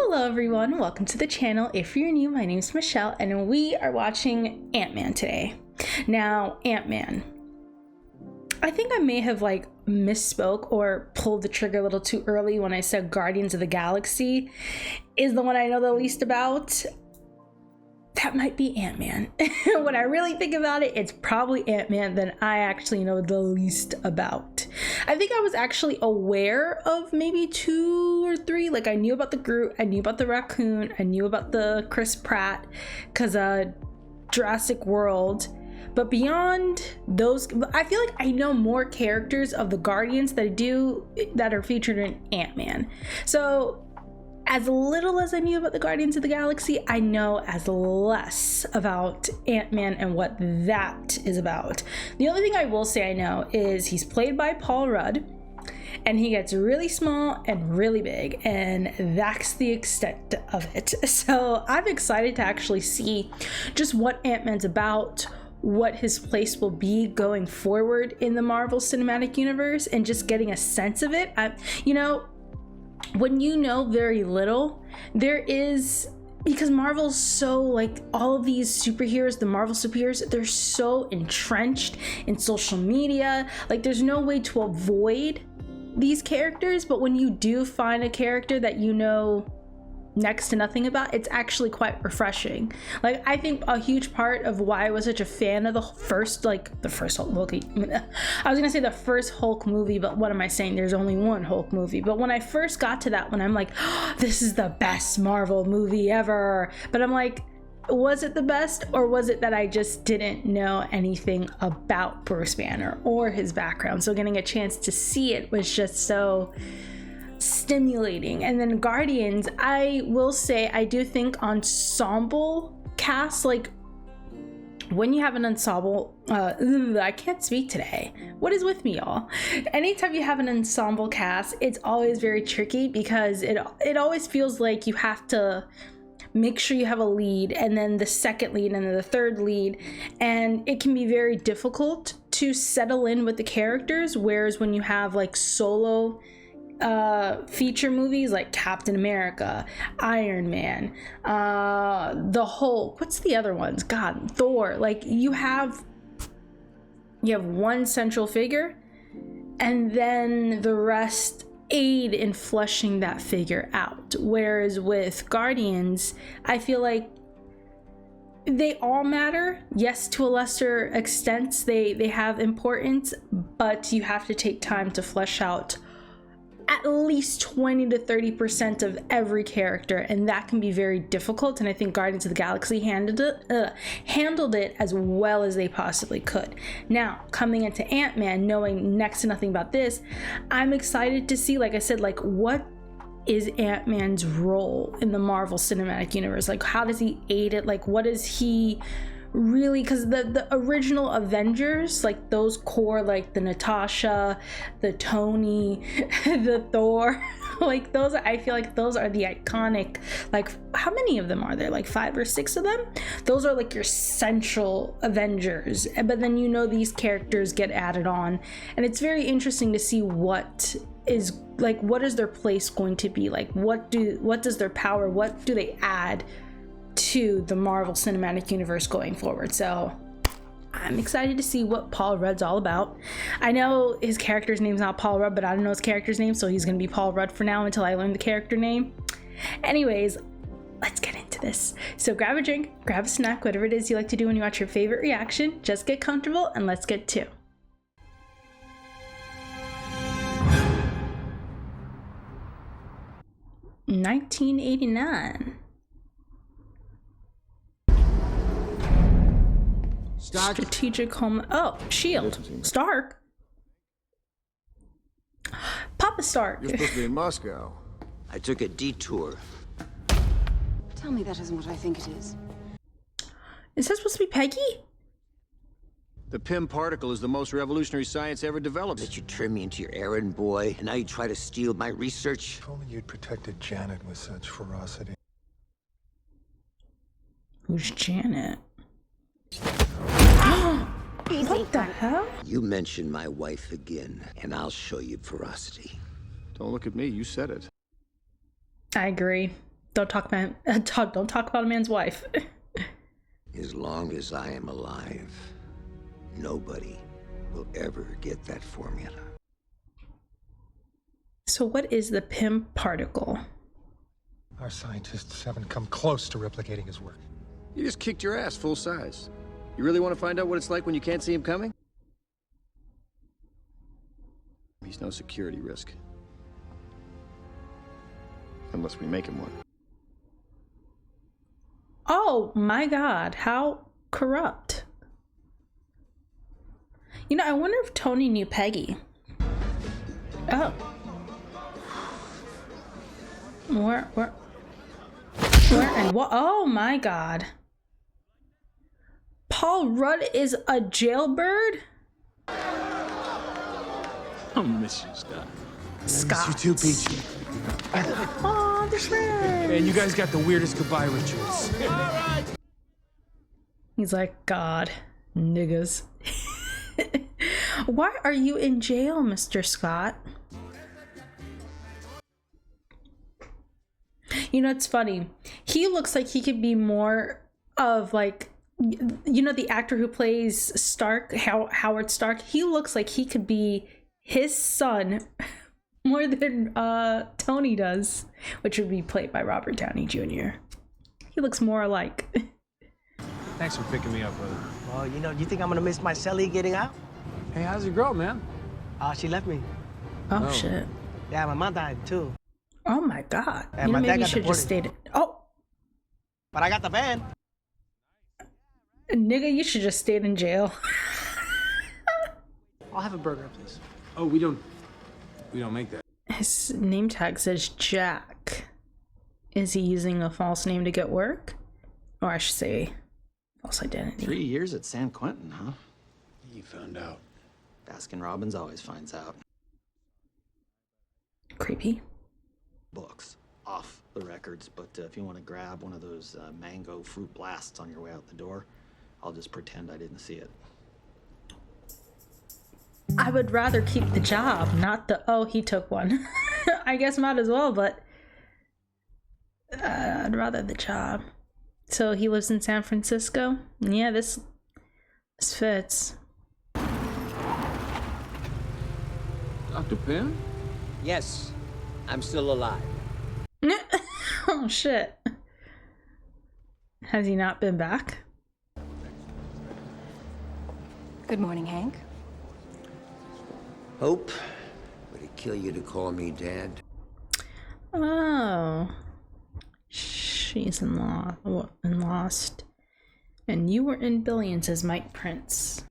Hello everyone, welcome to the channel. If you're new, my name is Michelle and we are watching Ant-Man today. Now, Ant-Man. I think I may have misspoke or pulled the trigger a little too early when I said Guardians of the Galaxy is the one I know the least about. That might be Ant-Man. When I really think about it, it's probably Ant-Man that I actually know the least about. I think I was actually aware of maybe 2 or 3. Like, I knew about the Groot, I knew about the raccoon, I knew about the Chris Pratt, because Jurassic World. But beyond those, I feel like I know more characters of the Guardians that I do that are featured in Ant-Man. So as little as I knew about the Guardians of the Galaxy, I know as less about Ant-Man and what that is about. The only thing I will say I know is he's played by Paul Rudd, and he gets really small and really big, and that's the extent of it. So I'm excited to actually see just what Ant-Man's about, what his place will be going forward in the Marvel Cinematic Universe, and just getting a sense of it. When you know very little, because Marvel's so all of these superheroes, the Marvel superheroes, they're so entrenched in social media. There's no way to avoid these characters, but when you do find a character that you know next to nothing about, it's actually quite refreshing. I think a huge part of why I was such a fan of the first Hulk movie, I was gonna say the first Hulk movie, but what am I saying? There's only one Hulk movie. But when I first got to that one, I'm like, oh, this is the best Marvel movie ever. But I'm like, was it the best, or was it that I just didn't know anything about Bruce Banner or his background? So getting a chance to see it was just so stimulating. And then Guardians, I will say, I do think ensemble cast, when you have an ensemble, I can't speak today. What is with me, y'all? Anytime you have an ensemble cast, it's always very tricky because it always feels like you have to make sure you have a lead, and then the second lead, and then the third lead, and it can be very difficult to settle in with the characters. Whereas when you have solo feature movies like Captain America, Iron Man, the Hulk, what's the other ones? God, Thor. You have one central figure, and then the rest aid in fleshing that figure out. Whereas with Guardians, I feel like they all matter. Yes, to a lesser extent, they have importance, but you have to take time to flesh out at least 20 to 30% of every character, and that can be very difficult. And I think Guardians of the Galaxy handled it as well as they possibly could. Now, coming into Ant-Man, knowing next to nothing about this, I'm excited to see, like I said, what is Ant-Man's role in the Marvel Cinematic Universe? How does he aid it? What is he really, because the original Avengers, those core, the Natasha, the Tony, the Thor, those are, I feel like those are the iconic, how many of them are there? 5 or 6 of them? Those are your central Avengers. But then these characters get added on, and it's very interesting to see what is what is their place going to be, what does their power, what do they add to the Marvel Cinematic Universe going forward. So I'm excited to see what Paul Rudd's all about. I know his character's name's not Paul Rudd, but I don't know his character's name, so he's gonna be Paul Rudd for now until I learn the character name. Anyways, let's get into this. So grab a drink, grab a snack, whatever it is you like to do when you watch your favorite reaction. Just get comfortable and let's get to 1989. Stark. Strategic home. Oh, Shield. Stark. Papa Stark. You're supposed to be in Moscow. I took a detour. Tell me that isn't what I think it is. Is that supposed to be Peggy? The PIM particle is the most revolutionary science ever developed. That you turn me into your errand boy, and now you try to steal my research? If only you'd protected Janet with such ferocity. Who's Janet? What the hell? You mention my wife again, and I'll show you ferocity. Don't look at me, you said it. I agree. Don't talk about a man's wife. As long as I am alive, nobody will ever get that formula. So what is the PIM particle? Our scientists haven't come close to replicating his work. You just kicked your ass full size. You really want to find out what it's like when you can't see him coming? He's no security risk. Unless we make him one. Oh my god, how corrupt. You know, I wonder if Tony knew Peggy. Oh. Where and what? Oh my god. Paul Rudd is a jailbird? I'll miss you, Scott. Scott. I miss you too, Peachy. Oh, the friend. Man, you guys got the weirdest goodbye rituals. He's like, God, niggas. Why are you in jail, Mr. Scott? You know, it's funny. He looks like he could be more of like, you know, the actor who plays Stark, Howard Stark. He looks like he could be his son more than Tony does, which would be played by Robert Downey Jr. He looks more alike. Thanks for picking me up, brother. Well, you know, you think I'm gonna miss my Shelly getting out? Hey, how's your girl, man? She left me. Oh shit. Yeah, my mom died too. Oh my god. And You know, my dad maybe you got should just deported. stayed. Oh, But I got the van. nigga, you should just stayed in jail. I'll have a burger, please. Oh, we don't make that. His name tag says Jack. Is he using a false name to get work? Or I should say, false identity. 3 years at San Quentin, huh? He found out. Baskin Robbins always finds out. Creepy. Books. Off the records, but if you want to grab one of those mango fruit blasts on your way out the door, I'll just pretend I didn't see it. I would rather keep the job, not the, oh, he took one. I guess might as well, but I'd rather the job. So he lives in San Francisco? Yeah, this fits. Dr. Pym? Yes, I'm still alive. Oh, shit. Has he not been back? Good morning, Hank. Hope, would it kill you to call me Dad? Oh. She's in Lost. And you were in Billions as Mike Prince.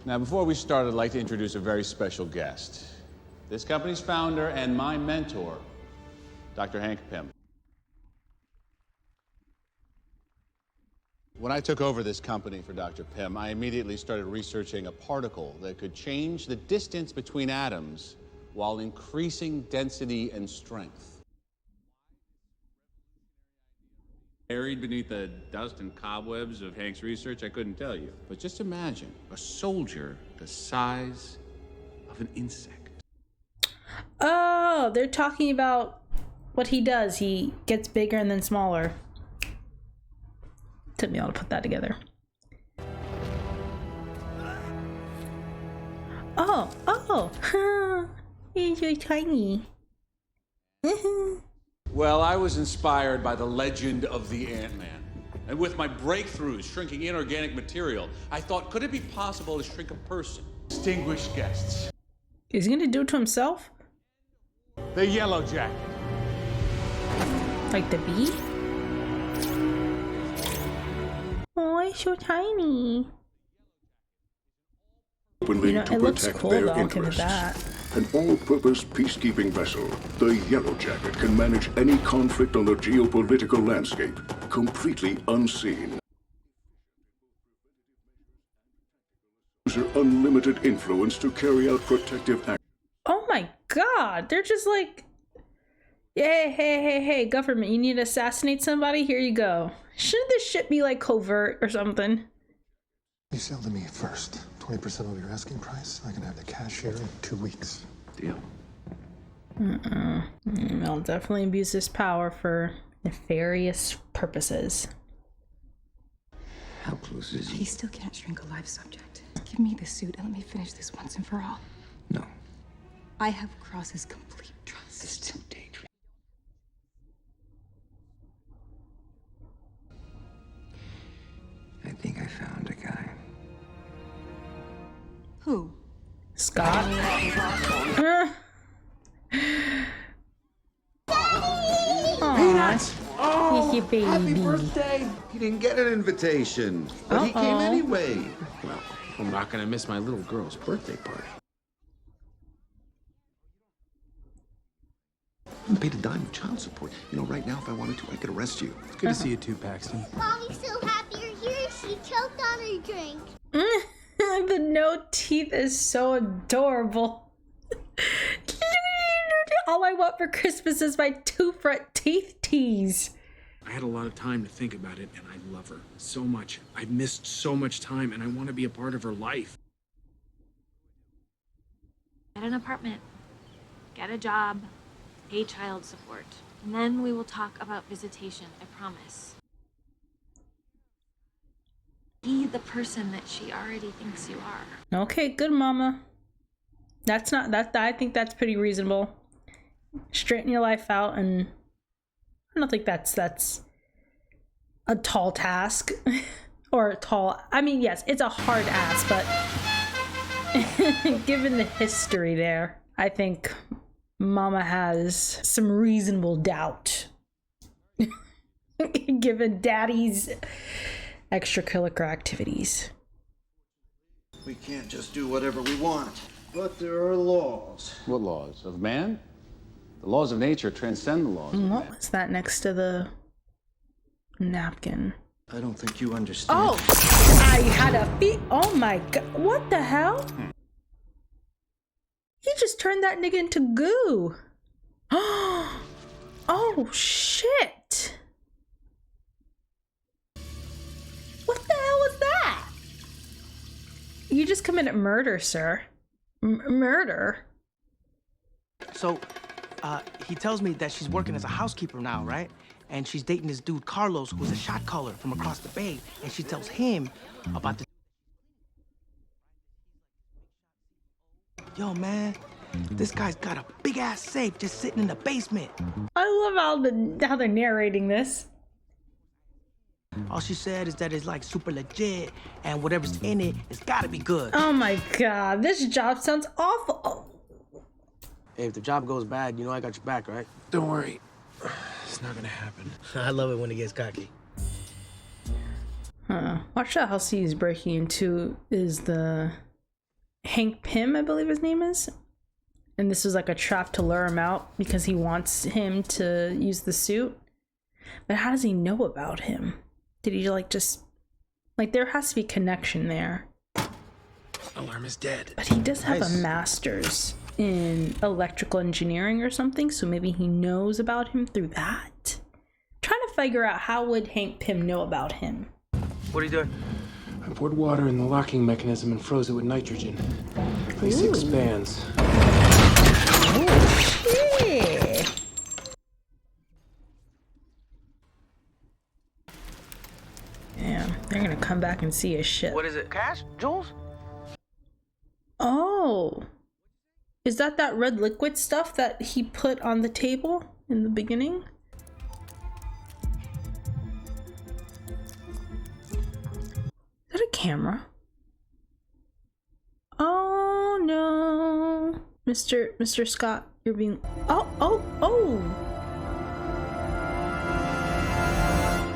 Now, before we start, I'd like to introduce a very special guest. This company's founder and my mentor, Dr. Hank Pym. When I took over this company for Dr. Pym, I immediately started researching a particle that could change the distance between atoms while increasing density and strength. Buried beneath the dust and cobwebs of Hank's research, I couldn't tell you. But just imagine a soldier the size of an insect. Oh, they're talking about what he does. He gets bigger and then smaller. Took me a while to put that together. Oh, he's so tiny. Well, I was inspired by the legend of the Ant-Man. And with my breakthroughs shrinking inorganic material, I thought, could it be possible to shrink a person? Distinguished guests. Is he gonna do it to himself? The Yellow Jacket. Like the bee? Oh, it's so tiny. You know, it looks cool though, I'll give it that. An all-purpose peacekeeping vessel, the Yellow Jacket can manage any conflict on the geopolitical landscape, completely unseen. User unlimited influence to carry out protective actions. Oh my god, they're just like, hey, government, you need to assassinate somebody? Here you go. Shouldn't this shit be like covert or something? You sell to me first. 20% of your asking price. I can have the cash here in 2 weeks. Deal. I'll definitely abuse this power for nefarious purposes. How close is He he? still can't shrink a live subject. Give me the suit and let me finish this once and for all. No. I have Cross's complete trust. It's too dangerous. I think I found a guy. Who? Scott. Peanuts! Oh, Kiki baby. happy birthday! He didn't get an invitation, but he came anyway. Well, I'm not gonna miss my little girl's birthday party. I haven't paid a dime of child support. You know, right now, if I wanted to, I could arrest you. It's good to see you too, Paxton. Mommy's so happy you're here. She choked on her drink. The no teeth is so adorable. All I want for Christmas is my 2 front teeth tease. I had a lot of time to think about it, and I love her so much. I've missed so much time, and I want to be a part of her life. Get an apartment, get a job, pay child support, and then we will talk about visitation, I promise. Be the person that she already thinks you are. Okay, good mama. That's not that. I think that's pretty reasonable. Straighten your life out, and I don't think that's a tall task or a tall. I mean, yes, it's a hard ask, but given the history there, I think Mama has some reasonable doubt. Given Daddy's extracurricular activities. We can't just do whatever we want. But there are laws. What laws? Of man? The laws of nature transcend the laws of What man. was that next to the napkin? I don't think you understand. Oh, I had a feet. Oh my god. What the hell? He just turned that nigga into goo. Oh shit. What the hell was that? You just committed murder, sir. Murder? So, he tells me that she's working as a housekeeper now, right? And she's dating this dude, Carlos, who's a shot caller from across the bay. And she tells him about the... Yo, man, this guy's got a big-ass safe just sitting in the basement. I love how they're narrating this. All she said is that it's like super legit, and whatever's in it, it's gotta be good. Oh my god, this job sounds awful. Hey, if the job goes bad, you know I got your back, right? Don't worry. It's not gonna happen. I love it when he gets cocky. Watch the house he's breaking into is the Hank Pym, I believe his name is. And this was like a trap to lure him out because he wants him to use the suit. But how does he know about him? Did he just there has to be connection there. Alarm is dead. But he does have a master's in electrical engineering or something, so maybe he knows about him through that. Trying to figure out how would Hank Pym know about him. What are you doing? I poured water in the locking mechanism and froze it with nitrogen. Place expands. Oh, shit. Damn, they're gonna come back and see his shit. What is it? Cash? Jules? Oh. Is that red liquid stuff that he put on the table in the beginning? Is that a camera? Oh no. Mr. Scott, you're being... Oh.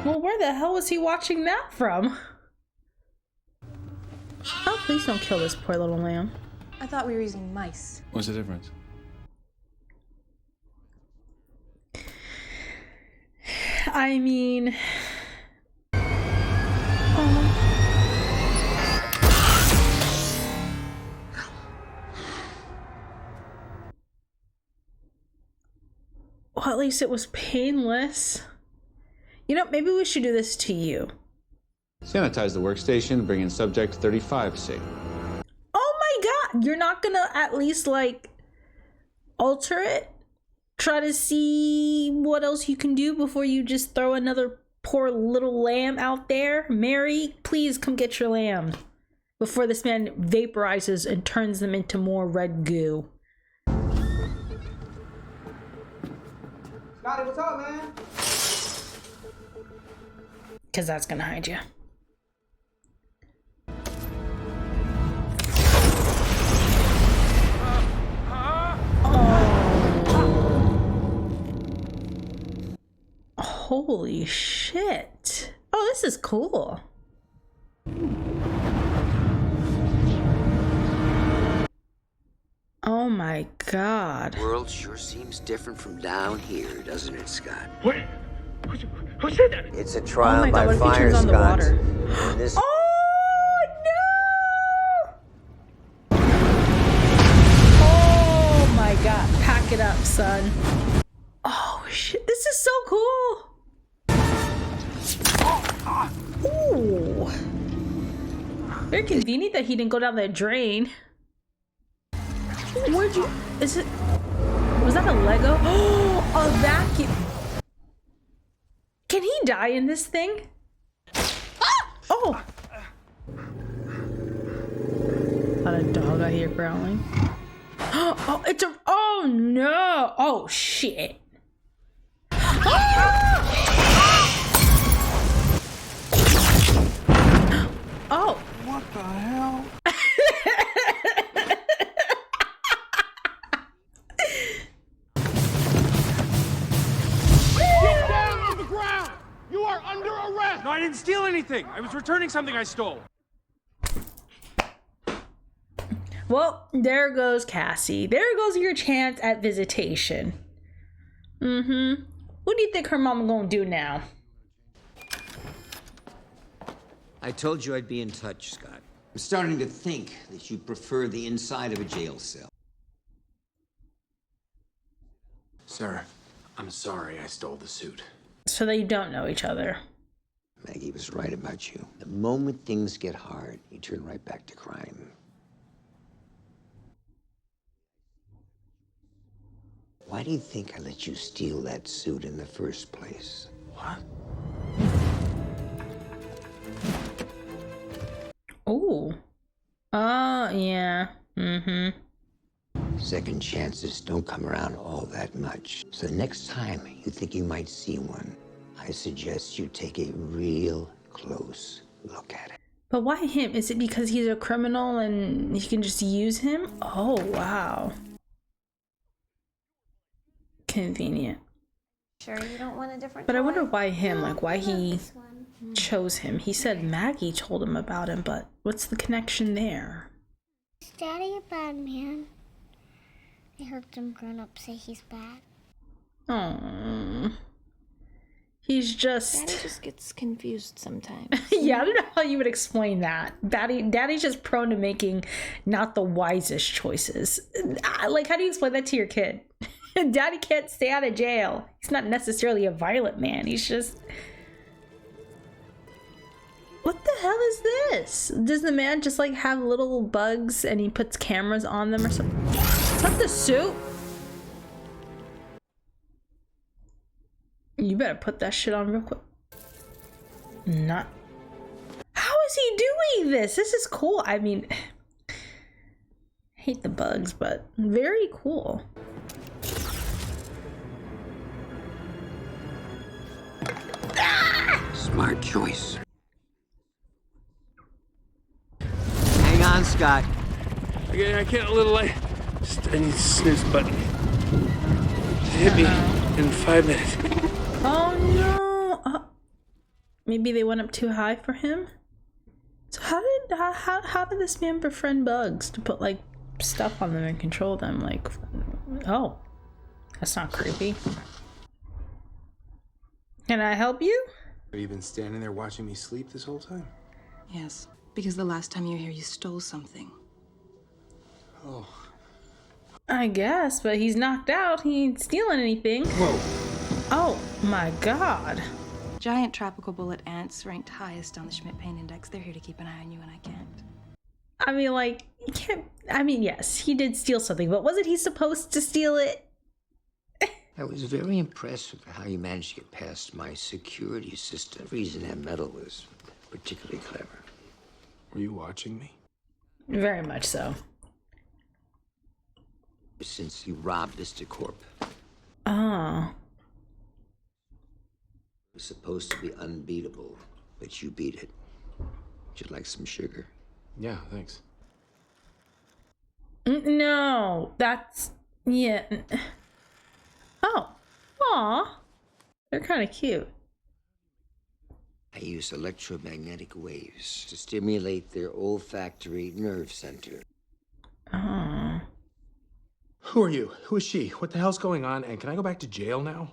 Well, where the hell was he watching that from? Oh, please don't kill this poor little lamb. I thought we were using mice. What's the difference? I mean... Well, at least it was painless. You know, maybe we should do this to you. Sanitize the workstation, bring in subject 35 safe. Oh my god! You're not gonna at least, alter it? try to see what else you can do before you just throw another poor little lamb out there? Mary, please come get your lamb before this man vaporizes and turns them into more red goo. Scotty, what's up, man? Because that's gonna hide you. Holy shit. Oh, this is cool. Oh my god. The world sure seems different from down here, doesn't it, Scott? What? Who said that? It's a trial Oh my god, by what if he fire, turns on the Scott. water? And this Oh my god, pack it up, son. Oh shit, this is so cool. Ooh. Very convenient that he didn't go down that drain. Where'd you, is it, was that a Lego? Oh, a vacuum. Can he die in this thing? Oh. Got a dog out here growling. Oh, it's a, oh no. Oh shit. Oh. What the hell? Get down on the ground! You are under arrest! No, I didn't steal anything. I was returning something I stole. Well, there goes Cassie. There goes your chance at visitation. Mm-hmm. What do you think her mama gonna do now? I told you I'd be in touch, Scott. I'm starting to think that you prefer the inside of a jail cell. Sir, I'm sorry I stole the suit. So they don't know each other. Maggie was right about you. The moment things get hard, you turn right back to crime. Why do you think I let you steal that suit in the first place? What? Oh. Yeah. Mm-hmm. Second chances don't come around all that much. So the next time you think you might see one, I suggest you take a real close look at it. But why him? Is it because he's a criminal and you can just use him? Oh, wow. Convenient. Sure you don't want a different But I toy? wonder why him, like why I love he this one. chose him. He said Maggie told him about him, but what's the connection there? Is Daddy a bad man? I heard some grown-ups say he's bad. Oh, he's just... Daddy just gets confused sometimes. Yeah, I don't know how you would explain that. Daddy's just prone to making not the wisest choices. Like, how do you explain that to your kid? Daddy can't stay out of jail. He's not necessarily a violent man. He's just... What the hell is this? Does the man just like have little bugs and he puts cameras on them or something? Is that the suit? You better put that shit on real quick. Not. How is he doing this? This is cool. I mean, I hate the bugs, but very cool. Smart choice. Hang on, Scott. I can't a little late. Just I need the snooze button. Hit me in 5 minutes. Oh no! Maybe they went up too high for him. So how did this man befriend bugs to put like stuff on them and control them? Like, oh, that's not creepy. Can I help you? Have you been standing there watching me sleep this whole time? Yes, because the last time you were here, you stole something. Oh. I guess, but he's knocked out. He ain't stealing anything. Whoa. Oh my god. Giant tropical bullet ants ranked highest on the Schmidt Pain Index. They're here to keep an eye on you, and I can't. I mean, like, you can't. I mean, yes, he did steal something, but wasn't he supposed to steal it? I was very impressed with how you managed to get past my security system. The reason that medal was particularly clever. Were you watching me? Very much so. Since you robbed Vista Corp. Ah. It was supposed to be unbeatable, but you beat it. Would you like some sugar? Yeah, thanks. No, that's... Yeah. Oh. Aw. They're kind of cute. I use electromagnetic waves to stimulate their olfactory nerve center. Oh. Who are you? Who is she? What the hell's going on? And can I go back to jail now?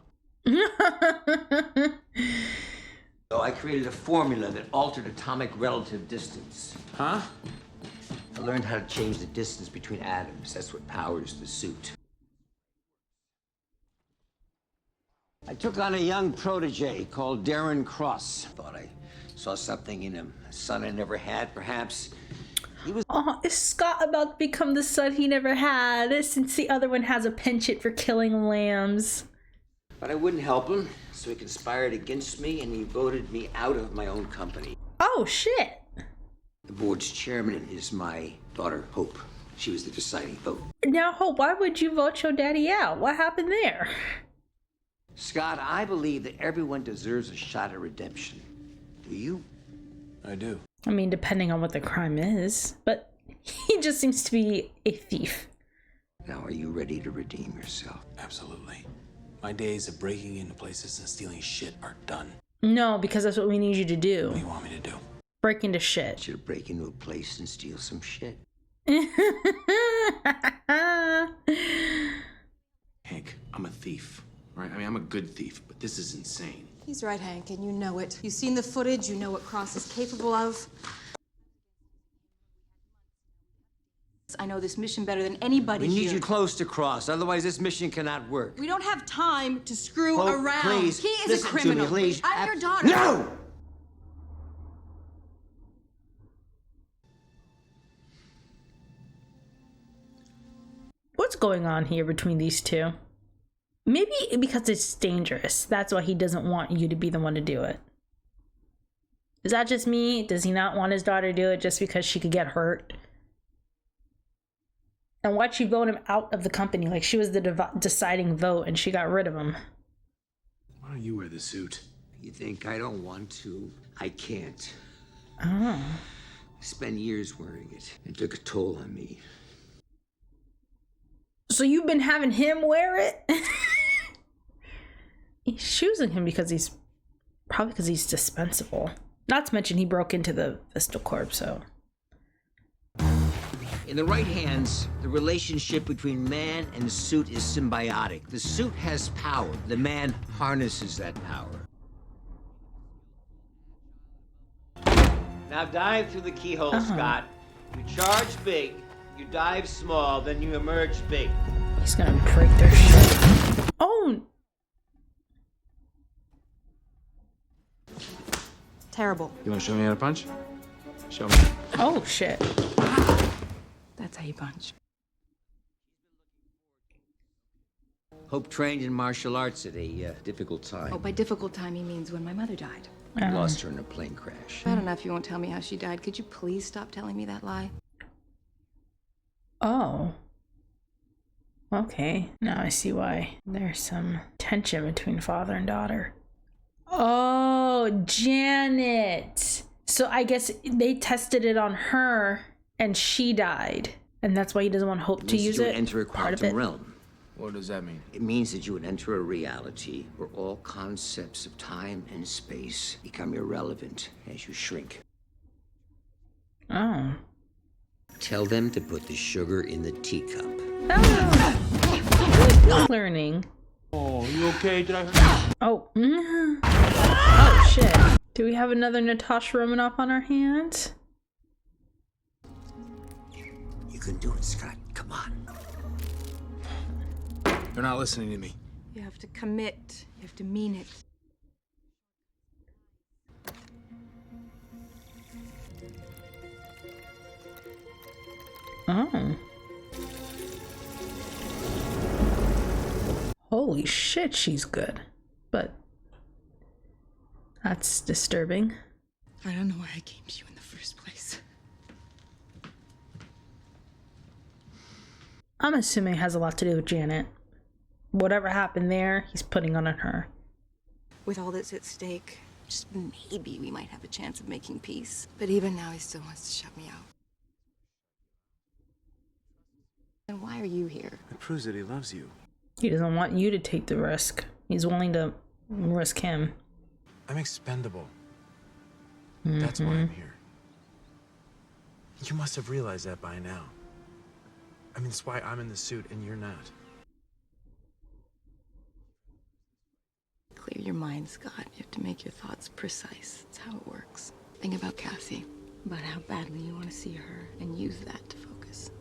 So I created a formula that altered atomic relative distance. Huh? I learned how to change the distance between atoms. That's what powers the suit. I took on a young protege called Darren Cross. Thought I saw something in him, a son I never had, perhaps. He was... Oh, is Scott about to become the son he never had, since the other one has a penchant for killing lambs? But I wouldn't help him, so he conspired against me and he voted me out of my own company. Oh, shit. The board's chairman is my daughter, Hope. She was the deciding vote. Now, Hope, why would you vote your daddy out? What happened there? Scott, I believe that everyone deserves a shot at redemption. Do you? I do. I mean, depending on what the crime is. But he just seems to be a thief. Now, are you ready to redeem yourself? Absolutely. My days of breaking into places and stealing shit are done. No, because that's what we need you to do. What do you want me to do? Break into shit. I want you to break into a place and steal some shit. Hank, I'm a thief, right? I mean, I'm a good thief, but this is insane. He's right, Hank, and you know it. You've seen the footage, you know what Cross is capable of. I know this mission better than anybody We need here. you close to Cross, otherwise this mission cannot work. We don't have time to screw Hope, around. please, He is listen a criminal. to me, please. I'm your daughter. No! What's going on here between these two? Maybe because it's dangerous. That's why he doesn't want you to be the one to do it. Is that just me? Does he not want his daughter to do it just because she could get hurt? And why'd she vote him out of the company? Like, she was the deciding vote and she got rid of him. Why don't you wear the suit? You think I don't want to? I can't. Oh. I spent years wearing it. It took a toll on me. So you've been having him wear it? He's choosing him because he's probably because he's dispensable. Not to mention he broke into the Vista Corp, so. In the right hands, the relationship between man and suit is symbiotic. The suit has power. The man harnesses that power. Now dive through the keyhole, Scott. You charge big, you dive small, then you emerge big. He's gonna break their shit. Oh! Terrible. You want to show me how to punch? Show me. Oh, shit. That's how you punch. Hope trained in martial arts at a difficult time. Oh, by difficult time he means when my mother died. I lost her in a plane crash. I don't know if you won't tell me how she died. Could you please stop telling me that lie? Oh. Okay. Now I see why there's some tension between father and daughter. Oh, Janet. So I guess they tested it on her and she died. And that's why he doesn't want Hope to use it. Enter a quantum realm. What does that mean? It means that you would enter a reality where all concepts of time and space become irrelevant as you shrink. Oh. Tell them to put the sugar in the teacup. Learning. Oh, you okay? Did I hurt you? Oh. Oh, shit. Do we have another Natasha Romanoff on our hands? You can do it, Scott. Come on. They're not listening to me. You have to commit. You have to mean it. Oh. Holy shit, she's good. But that's disturbing. I don't know why I came to you in the first place. I'm assuming it has a lot to do with Janet. Whatever happened there, he's putting on her. With all that's at stake, just maybe we might have a chance of making peace. But even now, he still wants to shut me out. And why are you here? It proves that he loves you. He doesn't want you to take the risk. He's willing to risk him. I'm expendable. That's why I'm here. You must have realized that by now. I mean, it's why I'm in the suit and you're not. Clear your mind, Scott. You have to make your thoughts precise. That's how it works. Think about Cassie, about how badly you want to see her, and use that to focus.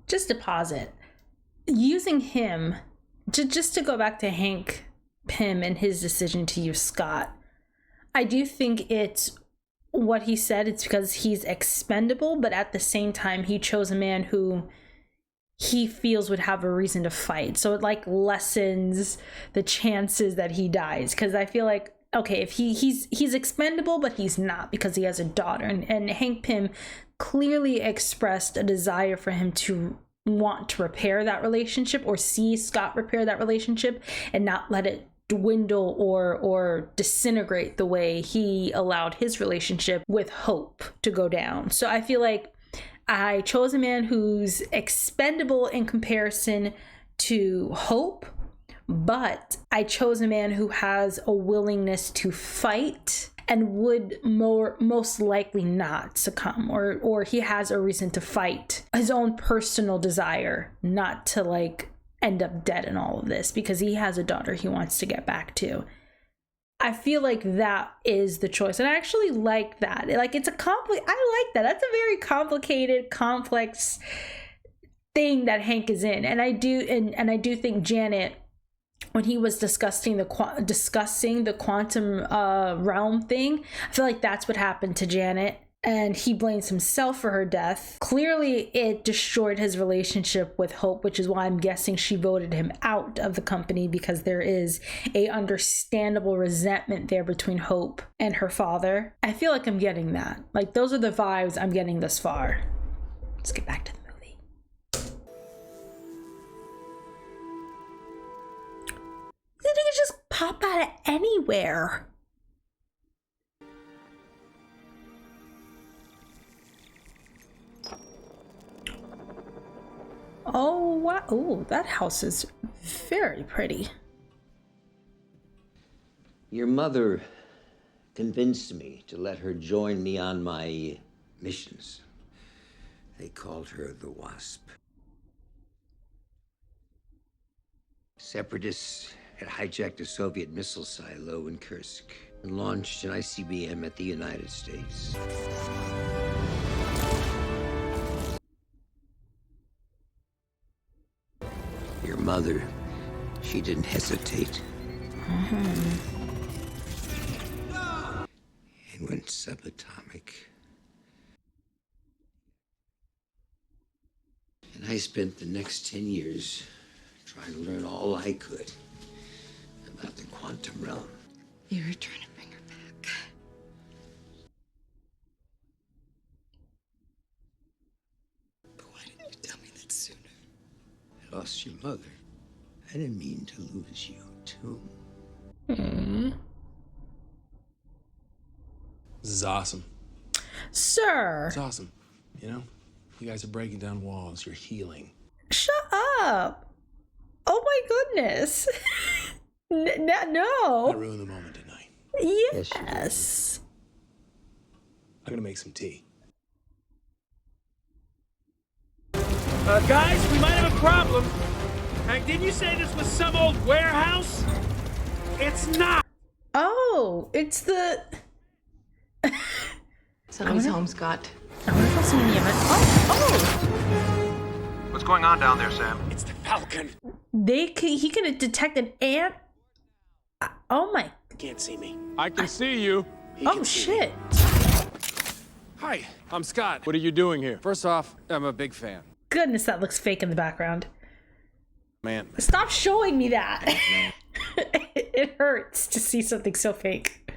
Just to pause it. Using him, just to go back to Hank Pym and his decision to use Scott, I do think it's what he said. It's because he's expendable, but at the same time, he chose a man who he feels would have a reason to fight. So it like lessens the chances that he dies. Because I feel like, okay, if he's expendable, but he's not because he has a daughter. And Hank Pym clearly expressed a desire for him to want to repair that relationship, or see Scott repair that relationship and not let it dwindle or disintegrate the way he allowed his relationship with Hope to go down. So I feel like I chose a man who's expendable in comparison to Hope, but I chose a man who has a willingness to fight and would most likely not succumb, or he has a reason to fight his own personal desire not to like end up dead in all of this, because he has a daughter he wants to get back to. I feel like that is the choice, and I actually like that. Like, it's a I like that. That's a very complicated, complex thing that Hank is in, and I do think Janet, when he was discussing the quantum realm thing, I feel like that's what happened to Janet, and he blames himself for her death. Clearly, it destroyed his relationship with Hope, which is why I'm guessing she voted him out of the company, because there is a understandable resentment there between Hope and her father. I feel like I'm getting that. Like, those are the vibes I'm getting thus far. Let's get back to the movie. These niggas just pop out of anywhere. Oh, wow. Oh, that house is very pretty. Your mother convinced me to let her join me on my missions. They called her the Wasp. Separatists had hijacked a Soviet missile silo in Kursk and launched an ICBM at the United States. Your mother, she didn't hesitate. And went subatomic. And I spent the next 10 years trying to learn all I could about the quantum realm. You were trying to bring her back. But why didn't you tell me that sooner? I lost your mother. I didn't mean to lose you, too. This is awesome. Sir. It's awesome. You know, you guys are breaking down walls. You're healing. Shut up. Oh my goodness. No. I ruined the moment, didn't I? Yes. I'm gonna make some tea. Guys, we might have a problem. Hank, didn't you say this was some old warehouse? It's not. Oh, it's the... Somebody's home, Scott. I wonder if I'll see any of it. Oh! What's going on down there, Sam? It's the Falcon. He can detect an ant. Oh my. Can't see me. I can see you. Oh shit. Hi, I'm Scott. What are you doing here? First off, I'm a big fan. Goodness, that looks fake in the background. Man. Stop showing me that. It hurts to see something so fake.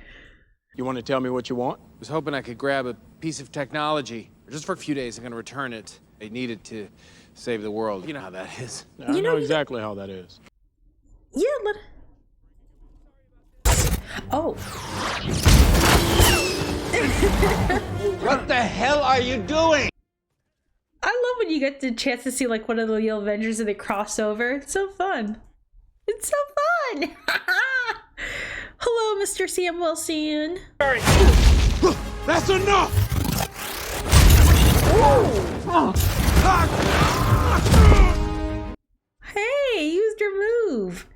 You want to tell me what you want? I was hoping I could grab a piece of technology. Just for a few days, I'm going to return it. I need it to save the world. You know how that is. I know exactly how that is. Yeah, but... Oh. What the hell are you doing? I love when you get the chance to see like one of the Real Avengers and they cross over. It's so fun. It's so fun. Hello, Mr. Sam Wilson. That's enough! Hey, used your move.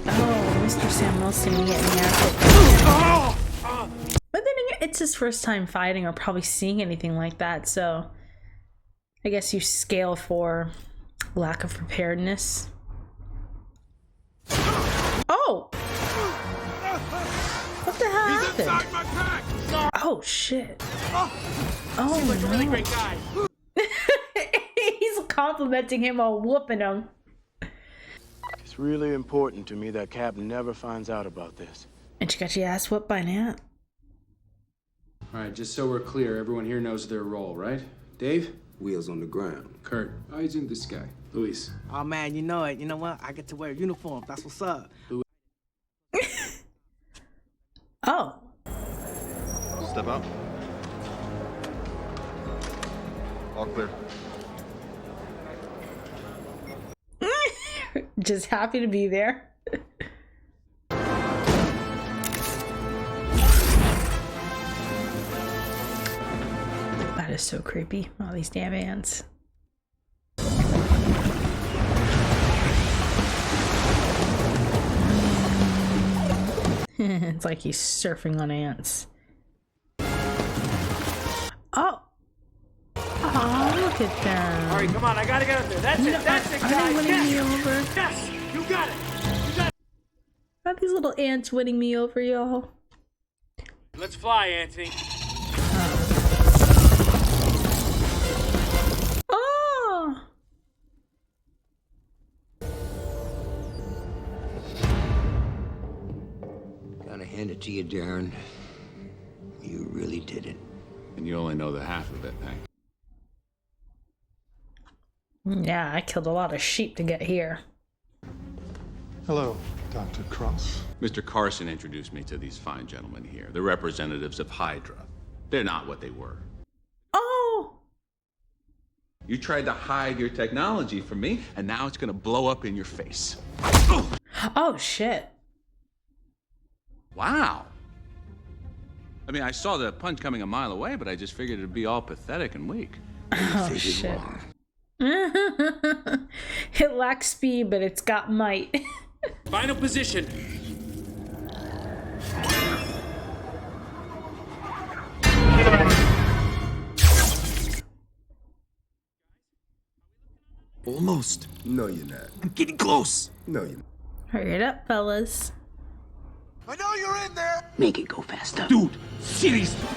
Oh, Mr. Sam Wilson getting acid. But then again, it's his first time fighting or probably seeing anything like that, so I guess you scale for lack of preparedness. Oh! What the hell happened? Oh shit. Oh Seems like a really great guy. He's complimenting him while whooping him. It's really important to me that Cap never finds out about this. And you got your ass whooped by Nat. All right, just so we're clear, everyone here knows their role, right? Dave? Wheels on the ground. Kurt? Eyes in the sky. Luis? Oh man, you know it. You know what? I get to wear a uniform. That's what's up. Oh. Step out. All clear. Just happy to be there. That is so creepy. All these damn ants. It's like he's surfing on ants. Oh! Oh, look at them. All right, come on, I gotta get up there. That's it, that's it, Are guys. they winning me over? Yes, you got it. You got it. Are these little ants winning me over, y'all? Let's fly, Anthony. Oh! Gotta hand it to you, Darren. You really did it. And you only know the half of it, Hank. Yeah, I killed a lot of sheep to get here. Hello, Dr. Cross. Mr. Carson introduced me to these fine gentlemen here, the representatives of Hydra. They're not what they were. Oh! You tried to hide your technology from me, and now it's gonna blow up in your face. Oh, shit. Wow. I mean, I saw the punch coming a mile away, but I just figured it'd be all pathetic and weak. Oh, shit. It lacks speed, but it's got might. Final position. Almost. No, you're not. I'm getting close. No, you're not. Hurry it up, fellas. I know you're in there. Make it go faster. Dude, seriously.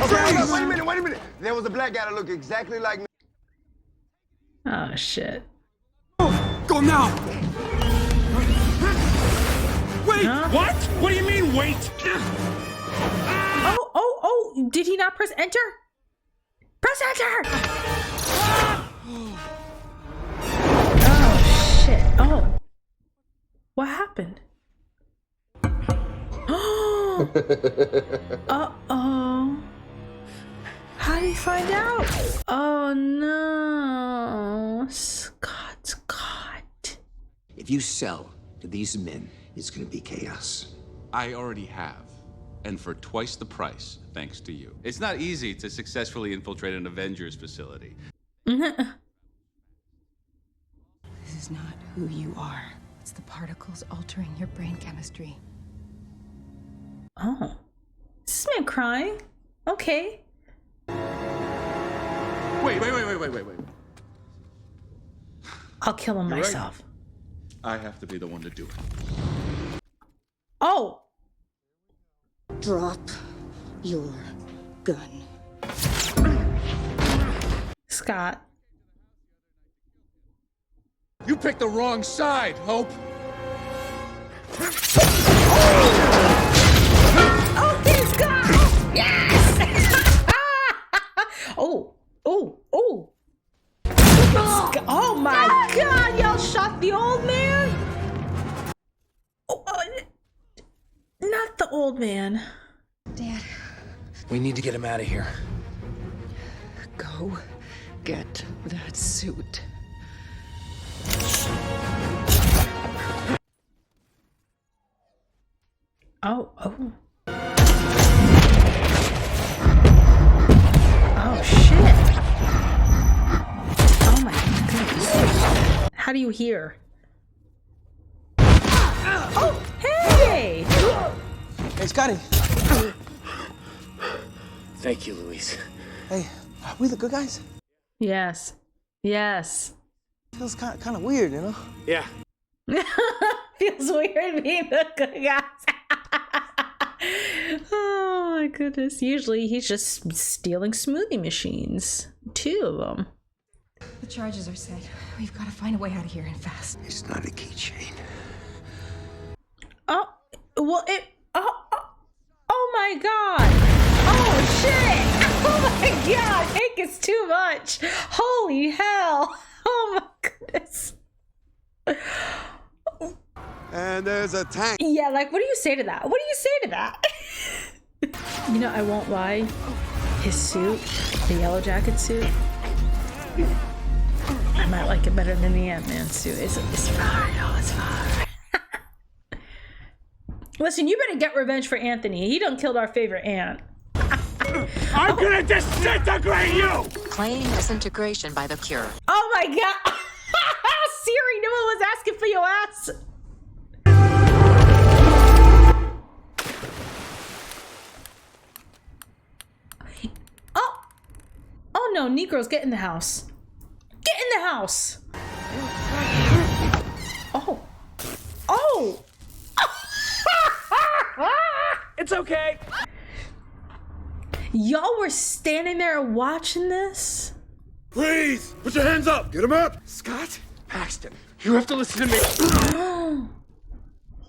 Okay, hold on, wait a minute. There was a black guy that looked exactly like me. Oh, shit. Go now. Wait, what? What do you mean, wait? Oh, did he not press enter? Press enter! Oh, shit. Oh. What happened? Uh-oh. How did he find out? Oh, no. Scott. If you sell to these men, it's gonna be chaos. I already have. And for twice the price, thanks to you. It's not easy to successfully infiltrate an Avengers facility. This is not who you are. It's the particles altering your brain chemistry. Oh. Is this man crying? Okay. Wait. I'll kill him You're right. myself. I have to be the one to do it. Oh! Drop your gun. Scott. You picked the wrong side, Hope. Oh, he's gone! Yes! Oh. Oh my God, y'all shot the old man? Not the old man. Dad. We need to get him out of here. Go get that suit. Oh. Oh, shit. Oh my goodness. How do you hear? Oh, hey! Hey, Scotty. Thank you, Luis. Hey, are we the good guys? Yes. Feels kind of weird, you know? Yeah. Feels weird being the good guys. Oh my goodness. Usually he's just stealing smoothie machines. 2 of them. The charges are set. We've got to find a way out of here and fast. It's not a keychain. Oh, well, oh my God. Oh shit. Oh my God. Hank is too much. Holy hell. Oh my goodness. And there's a tank. Yeah, like, what do you say to that? What do you say to that? You know, I won't lie. His suit, the yellow jacket suit, I might like it better than the Ant-Man suit. It's fine. Oh, it's fine. Listen, you better get revenge for Anthony. He done killed our favorite ant. I'm gonna disintegrate you! Claim disintegration by the cure. Oh my God. Siri, no one was asking for your ass. Oh no, Negroes, get in the house. Get in the house. Oh. It's okay. Y'all were standing there watching this? Please, put your hands up. Get him up. Scott? Paxton, you have to listen to me.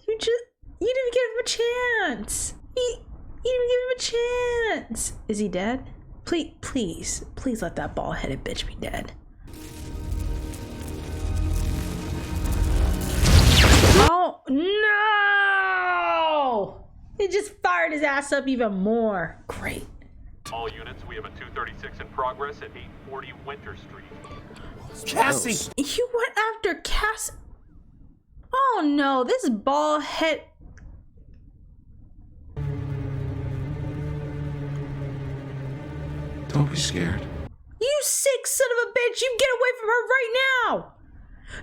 You didn't give him a chance. You didn't give him a chance. Is he dead? Please let that bald-headed bitch be dead. Oh, no! It just fired his ass up even more. Great. All units, we have a 236 in progress at 840 Winter Street. Cassie! You went after Cassie? Oh no, this bald head. Don't be scared. You sick son of a bitch! You get away from her right now!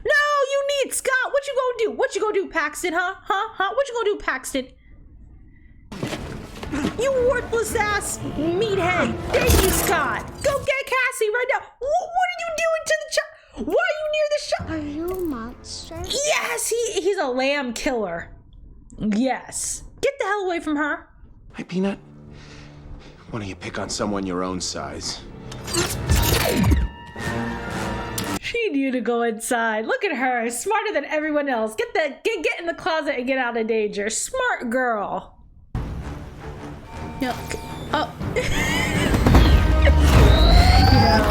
No, you need Scott! What you gonna do? What you gonna do, Paxton, huh? What you gonna do, Paxton? You worthless ass meathead! Thank you, Scott! Go get Cassie right now! What are you doing to the child? Why are you near the shop? Are you a monster? Yes, he's a lamb killer. Yes. Get the hell away from her. Hey, Peanut. Why don't you pick on someone your own size? She knew to go inside. Look at her, smarter than everyone else. Get in the closet and get out of danger. Smart girl. Oh. You know,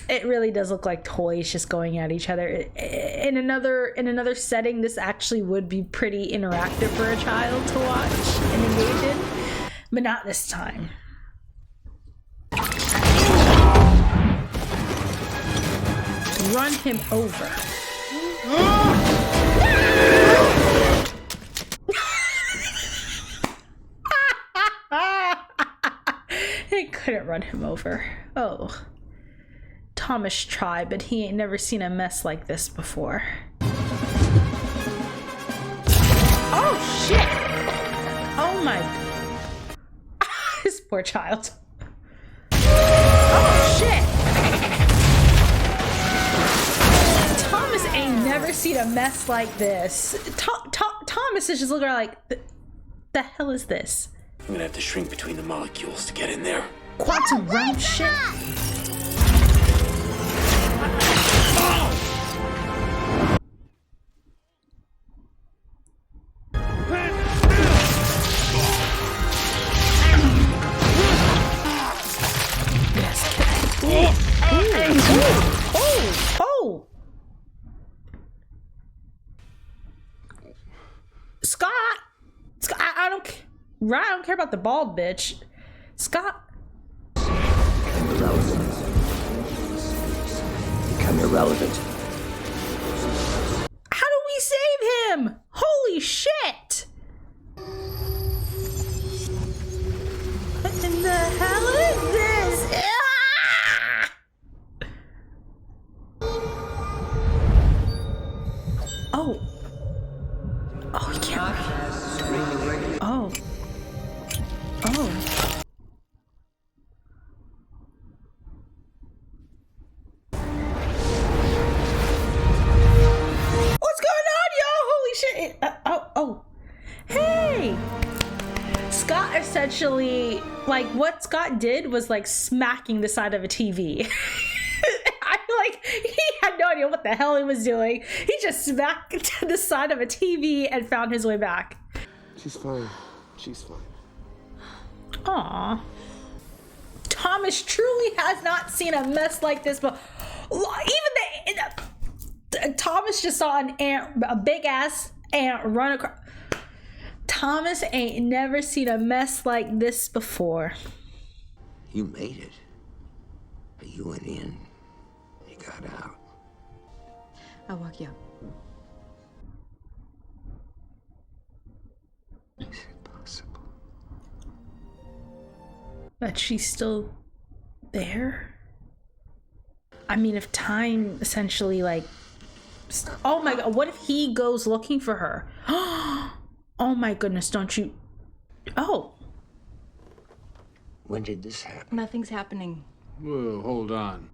it really does look like toys just going at each other. In another setting, this actually would be pretty interactive for a child to watch and engage in, but not this time. Run him over. They couldn't run him over. Oh. Thomas tried, but he ain't never seen a mess like this before. Oh shit! Oh my. This poor child. Oh shit! Thomas ain't never seen a mess like this. Thomas is just looking like, the hell is this? I'm gonna have to shrink between the molecules to get in there. Quantum realm shit. Right, I don't care about the bald bitch. Scott. Become irrelevant. How do we save him? Holy shit! What in the hell is this? Ah! Oh. Oh, he can't. Oh. Oh. What's going on, y'all? Holy shit. Oh. Hey. Scott essentially, like, what Scott did was like smacking the side of a TV. I feel like he had no idea what the hell he was doing. He just smacked the side of a TV and found his way back. She's fine. She's fine. Aww. Thomas truly has not seen a mess like this before. Thomas just saw an ant, a big ass ant run across. Thomas ain't never seen a mess like this before. You made it. But you went in. You got out. I'll walk you up. Is it possible? That she's still there? I mean, if time essentially, like... Oh my god, what if he goes looking for her? Oh my goodness, don't you... Oh. When did this happen? Nothing's happening. Whoa, hold on.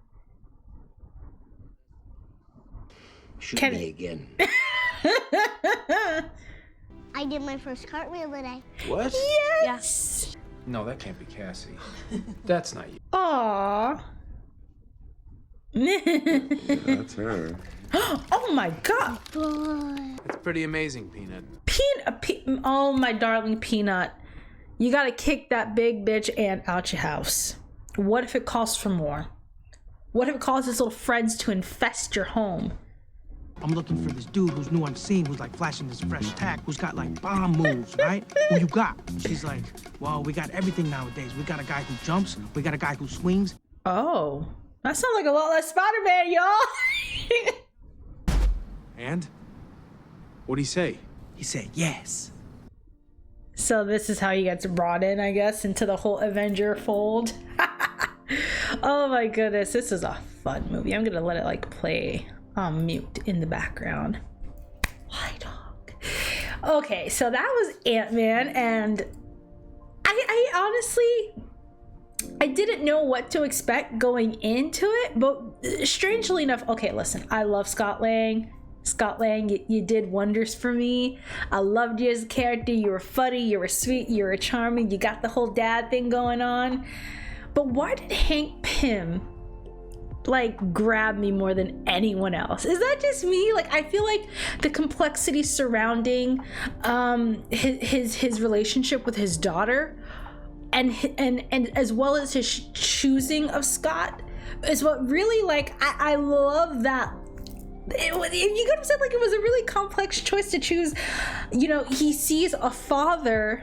Shoot me again. I did my first cartwheel today. What? Yes! No, that can't be Cassie. That's not you. Aww. That's her. Oh my god. It's pretty amazing, Peanut. Oh my darling Peanut. You gotta kick that big bitch ant out your house. What if it calls for more? What if it calls his little friends to infest your home? I'm looking for this dude who's new on the scene, who's like flashing this fresh tack, who's got like bomb moves, right? Who you got? She's like, well, we got everything nowadays. We got a guy who jumps, we got a guy who swings. Oh, that sounds like a lot less Spider-Man, y'all. And? What'd he say? He said yes. So this is how he gets brought in, I guess, into the whole Avenger fold. Oh my goodness, this is a fun movie. I'm gonna let it like play on mute in the background. Why dog? Okay, so that was Ant-Man, and I honestly, I didn't know what to expect going into it, but strangely enough, okay, listen, I love Scott Lang. Scott Lang, you did wonders for me. I loved you as a character. You were funny, you were sweet, you were charming, you got the whole dad thing going on. But why did Hank Pym like grab me more than anyone else? Is that just me? Like, I feel like the complexity surrounding his relationship with his daughter and as well as his choosing of Scott is what really, like, I love that. You could have said like it was a really complex choice to choose. You know, he sees a father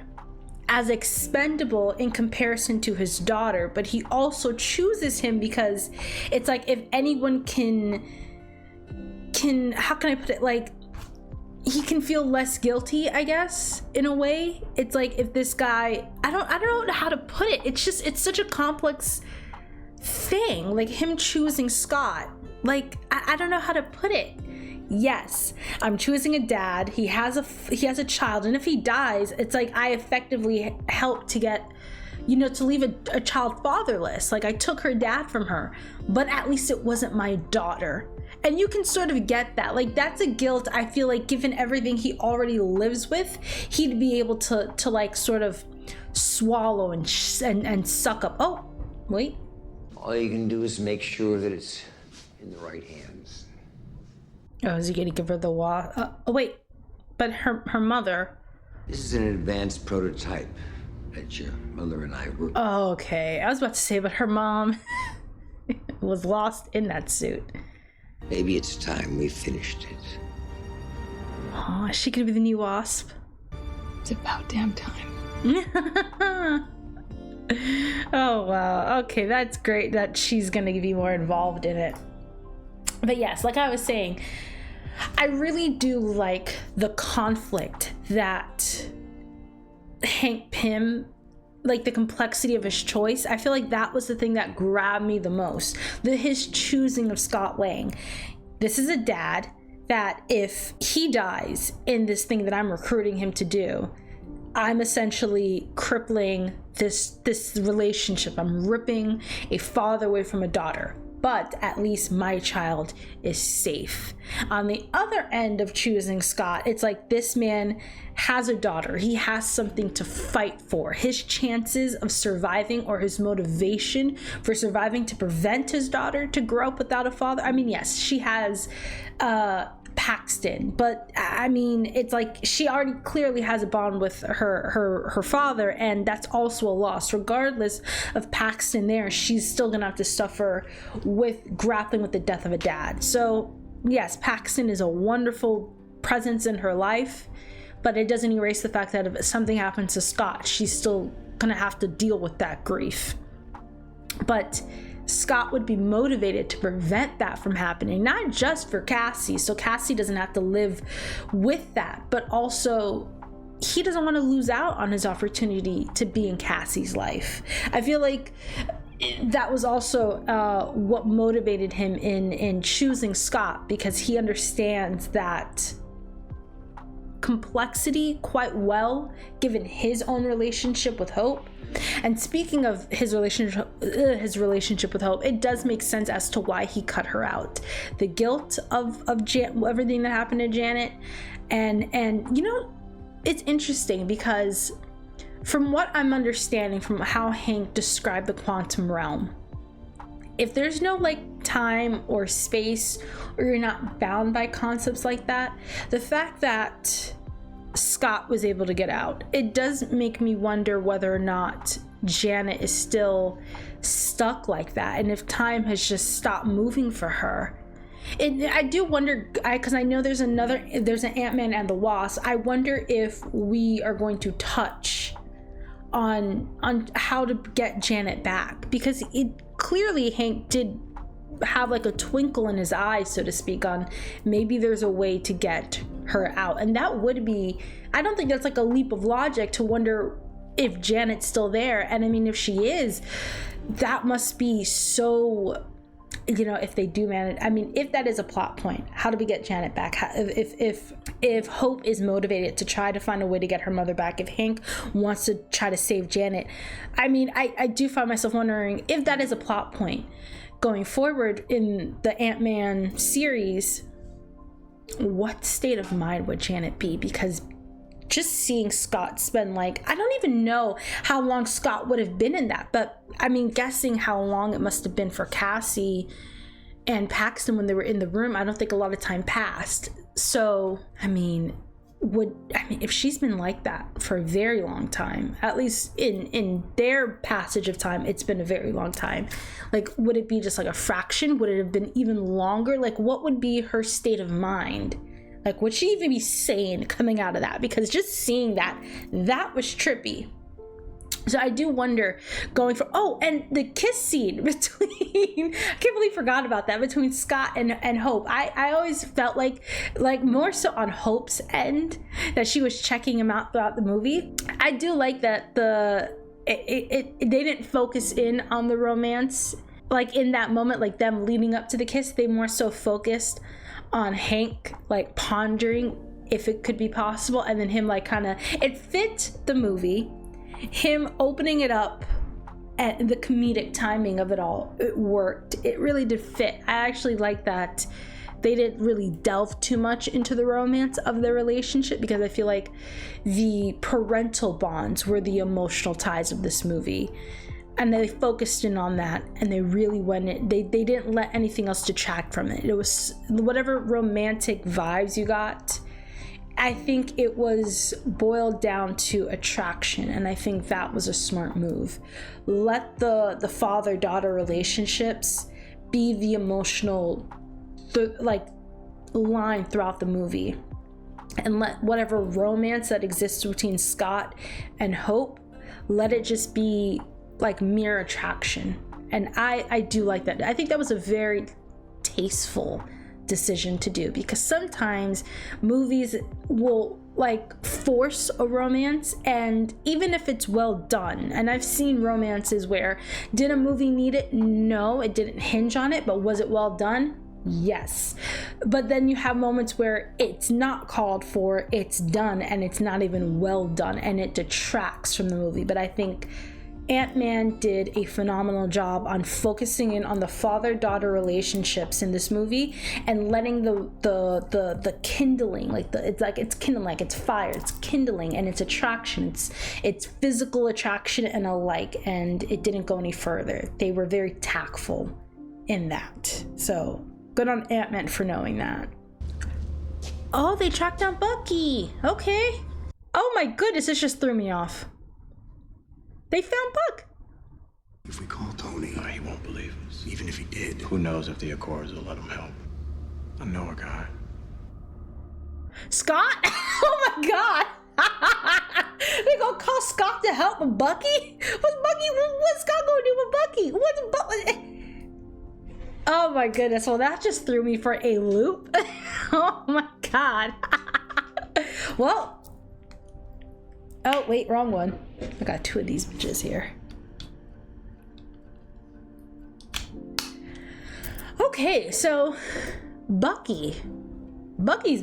as expendable in comparison to his daughter, but he also chooses him because it's like, if anyone can how can I put it, like, he can feel less guilty, I guess, in a way. It's like, if this guy, I don't know how to put it. It's just, it's such a complex thing, like him choosing Scott. Like, I don't know how to put it. Yes, I'm choosing a dad. He has a child, and if he dies, it's like I effectively helped to get, you know, to leave a child fatherless. Like, I took her dad from her, but at least it wasn't my daughter. And you can sort of get that. Like, that's a guilt, I feel like, given everything he already lives with, he'd be able to like sort of swallow and suck up. Oh, wait. All you can do is make sure that it's in the right hands. Oh, is he gonna give her the oh wait, but her mother. This is an advanced prototype that your mother and I were. Oh, okay, I was about to say, but her mom was lost in that suit. Maybe it's time we finished it. Oh, is she gonna be the new Wasp? It's about damn time. Oh wow, okay, that's great that she's gonna be more involved in it. But yes, like I was saying, I really do like the conflict that Hank Pym, like the complexity of his choice. I feel like that was the thing that grabbed me the most. His choosing of Scott Lang. This is a dad that if he dies in this thing that I'm recruiting him to do, I'm essentially crippling this relationship. I'm ripping a father away from a daughter. But at least my child is safe. On the other end of choosing Scott, it's like this man has a daughter. He has something to fight for. His chances of surviving, or his motivation for surviving to prevent his daughter to grow up without a father. I mean, yes, she has Paxton, but I mean, it's like she already clearly has a bond with her father, and that's also a loss. Regardless of Paxton there, she's still gonna have to suffer with grappling with the death of a dad. So yes, Paxton is a wonderful presence in her life, but it doesn't erase the fact that if something happens to Scott, she's still gonna have to deal with that grief. But Scott would be motivated to prevent that from happening, not just for Cassie, so Cassie doesn't have to live with that, but also he doesn't want to lose out on his opportunity to be in Cassie's life. I feel like that was also what motivated him in choosing Scott, because he understands that complexity quite well, given his own relationship with Hope. And speaking of his relationship with Hope, it does make sense as to why he cut her out. The guilt of everything that happened to Janet, and you know, it's interesting because from what I'm understanding from how Hank described the quantum realm, if there's no like time or space, or you're not bound by concepts like that, the fact that Scott was able to get out, it does make me wonder whether or not Janet is still stuck like that, and if time has just stopped moving for her. I do wonder, because I know there's an Ant-Man and the Wasp. I wonder if we are going to touch on how to get Janet back, because it clearly Hank did have like a twinkle in his eye, so to speak, on maybe there's a way to get her out. And that would be, I don't think that's like a leap of logic to wonder if Janet's still there. And I mean, if she is, that must be so, you know, if they do manage, I mean, if that is a plot point, how do we get Janet back? If Hope is motivated to try to find a way to get her mother back, if Hank wants to try to save Janet, I mean, I do find myself wondering if that is a plot point going forward in the Ant-Man series. What state of mind would Janet be? Because just seeing Scott spend, like, I don't even know how long Scott would have been in that, but I mean, guessing how long it must have been for Cassie and Paxton when they were in the room, I don't think a lot of time passed. So I mean, if she's been like that for a very long time, at least in their passage of time, it's been a very long time. Like, would it be just like a fraction? Would it have been even longer? Like, what would be her state of mind? Like, would she even be sane coming out of that? Because just seeing that was trippy. So I do wonder going for, and the kiss scene between, I can't believe I forgot about that, between Scott and Hope. I always felt like more so on Hope's end, that she was checking him out throughout the movie. I do like that they didn't focus in on the romance, like in that moment, like them leading up to the kiss. They more so focused on Hank, like pondering if it could be possible, and then him like kind of, it fit the movie. Him opening it up and the comedic timing of it all, it worked. It really did fit. I actually like that they didn't really delve too much into the romance of their relationship, because I feel like the parental bonds were the emotional ties of this movie, and they focused in on that, and they really went in. They didn't let anything else detract from it. It was whatever romantic vibes you got, I think it was boiled down to attraction, and I think that was a smart move. Let the father-daughter relationships be the emotional line throughout the movie. and let whatever romance that exists between Scott and Hope, let it just be like mere attraction. And I do like that. I think that was a very tasteful decision to do, because sometimes movies will like force a romance, and even if it's well done, and I've seen romances where, did a movie need it? No, it didn't hinge on it, but was it well done? Yes. But then you have moments where it's not called for, it's done, and it's not even well done, and it detracts from the movie. But I think Ant-Man did a phenomenal job on focusing in on the father-daughter relationships in this movie, and letting the kindling, like it's kindling, like it's fire, it's kindling, and it's attraction, it's physical attraction and alike, and it didn't go any further. They were very tactful in that. So good on Ant-Man for knowing that. Oh, they tracked down Bucky. Okay. Oh my goodness, this just threw me off. They found Buck. If we call Tony, he won't believe us. Even if he did, who knows if the Accords will let him help. I know a guy. Scott? Oh my god. They gonna call Scott to help Bucky? What's Scott gonna do with Bucky? Oh my goodness. Well, that just threw me for a loop. Oh my god. Well. Oh, wait, wrong one. I got two of these bitches here. Okay, so Bucky's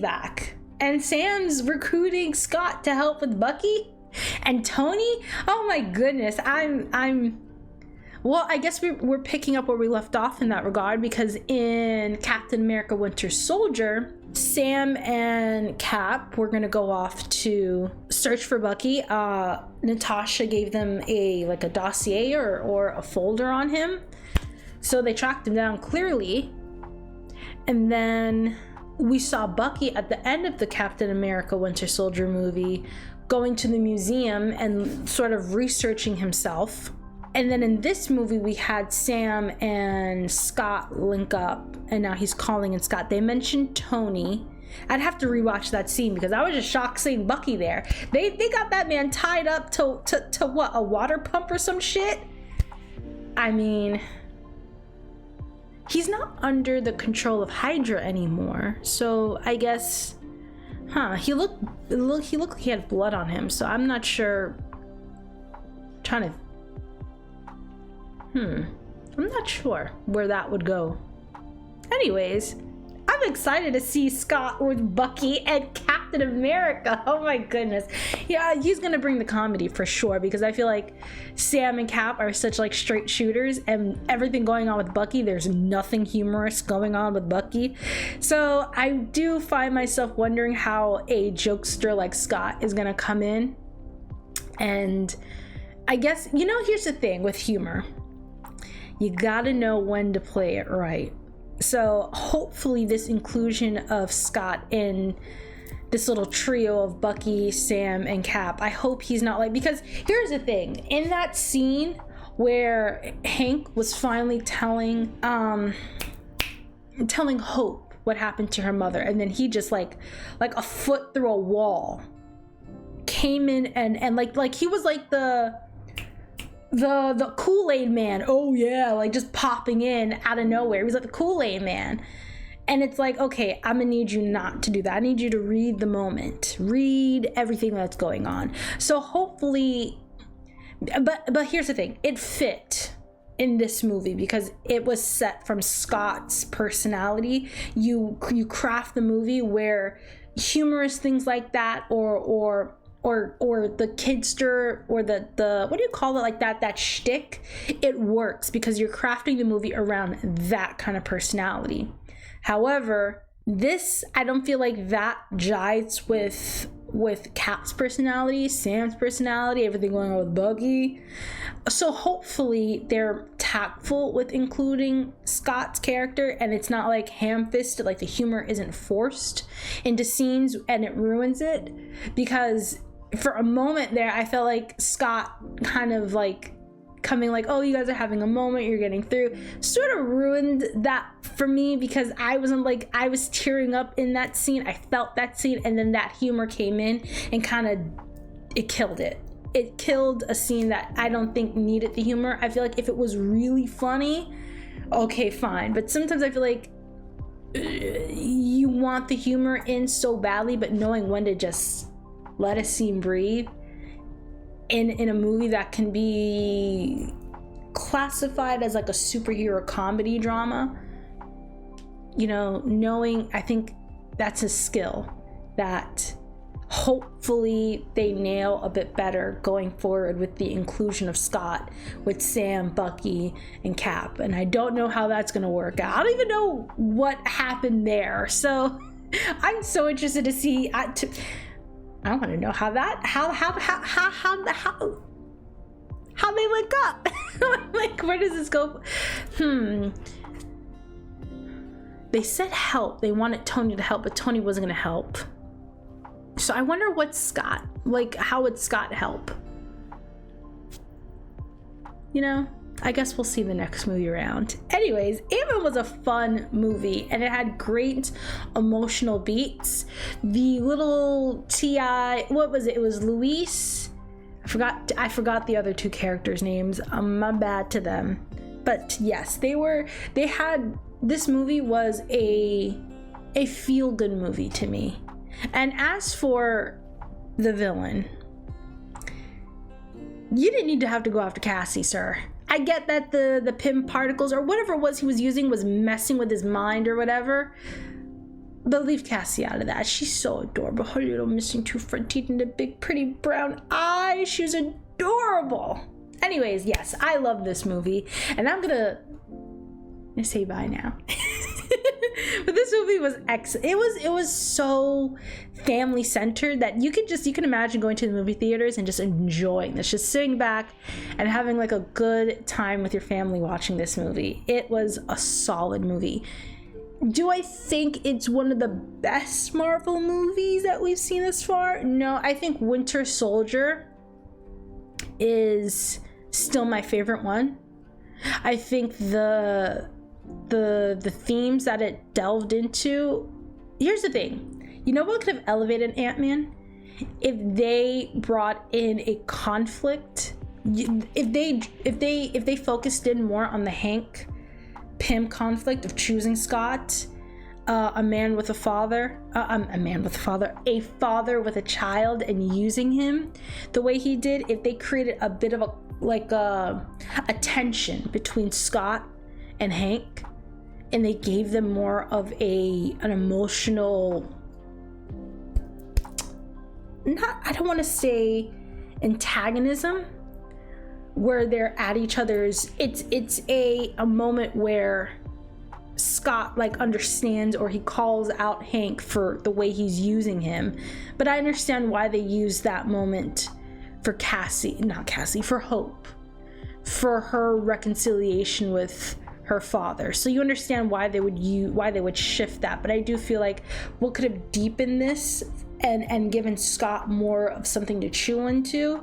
back. And Sam's recruiting Scott to help with Bucky. And Tony, oh my goodness, well, I guess we're picking up where we left off in that regard, because in Captain America Winter Soldier, Sam and Cap were gonna go off to search for Bucky. Natasha gave them a dossier or a folder on him, so they tracked him down clearly. And then we saw Bucky at the end of the Captain America Winter Soldier movie going to the museum and sort of researching himself. And then in this movie, we had Sam and Scott link up, and now he's calling in Scott. They mentioned Tony. I'd have to rewatch that scene, because I was just shocked seeing Bucky there. They got that man tied up to what, a water pump or some shit? I mean, he's not under the control of Hydra anymore, so I guess, he looked like he had blood on him, so I'm not sure. I'm not sure where that would go. Anyways, I'm excited to see Scott with Bucky and Captain America. Oh my goodness. Yeah, he's gonna bring the comedy for sure, because I feel like Sam and Cap are such like straight shooters, and everything going on with Bucky, there's nothing humorous going on with Bucky. So I do find myself wondering how a jokester like Scott is gonna come in. And I guess, here's the thing with humor. You gotta know when to play it right. So hopefully this inclusion of Scott in this little trio of Bucky, Sam, and Cap, I hope he's not like, because here's the thing. In that scene where Hank was finally telling Hope what happened to her mother, and then he just like a foot through a wall came in and like he was like the Kool-Aid man. Oh yeah, like just popping in out of nowhere. He was like the Kool-Aid man. And it's like, okay, I'm gonna need you not to do that. I need you to read the moment, read everything that's going on. So hopefully, but here's the thing, it fit in this movie because it was set from Scott's personality. You craft the movie where humorous things like that, or the kidster, or the what do you call it, like that shtick, it works because you're crafting the movie around that kind of personality. However, this, I don't feel like that jives with Cap's personality, Sam's personality, everything going on with Bucky. So hopefully they're tactful with including Scott's character, and it's not like ham-fisted, like the humor isn't forced into scenes and it ruins it. Because for a moment there, I felt like Scott kind of like coming like, oh, you guys are having a moment, you're getting through, sort of ruined that for me, because I wasn't like, I was tearing up in that scene. I felt that scene, and then that humor came in and kind of, it killed it. It killed a scene that I don't think needed the humor. I feel like if it was really funny, okay, fine. But sometimes I feel like you want the humor in so badly, but knowing when to just let a scene breathe in a movie that can be classified as like a superhero comedy drama, you know, knowing, I think that's a skill that hopefully they nail a bit better going forward with the inclusion of Scott with Sam, Bucky, and Cap. And I don't know how that's gonna work out. I don't even know what happened there, so I'm so interested to see. I want to know how they link up. Like, where does this go? They said help. They wanted Tony to help, but Tony wasn't gonna help. So I wonder what Scott, like, how would Scott help? You know, I guess we'll see the next movie around. Anyways, Ant-Man was a fun movie, and it had great emotional beats. The little T.I., what was it? It was Luis. I forgot the other two characters' names. My bad to them. But yes, this movie was a feel-good movie to me. And as for the villain, you didn't need to have to go after Cassie, sir. I get that the PIM particles or whatever it was he was using was messing with his mind or whatever, but leave Cassie out of that. She's so adorable. Her little missing two front teeth and the big pretty brown eyes. She was adorable. Anyways, yes, I love this movie, and I'm gonna say bye now. But this movie was excellent. It was so family centered that you can imagine going to the movie theaters and just enjoying this, just sitting back and having like a good time with your family watching this movie. It was a solid movie. Do I think it's one of the best Marvel movies that we've seen this far? No, I think Winter Soldier is still my favorite one. I think the themes that it delved into. Here's the thing. You know what could have elevated Ant-Man? If they brought in a conflict. If they focused in more on the Hank Pym conflict of choosing Scott, a father with a child, and using him the way he did. If they created a bit of a tension between Scott and Hank, and they gave them more of an emotional, I don't want to say antagonism, where they're at each other's, it's a moment where Scott like understands, or he calls out Hank for the way he's using him. But I understand why they used that moment for for Hope, for her reconciliation with her father. So you understand why they would shift that. But I do feel like what could have deepened this and given Scott more of something to chew into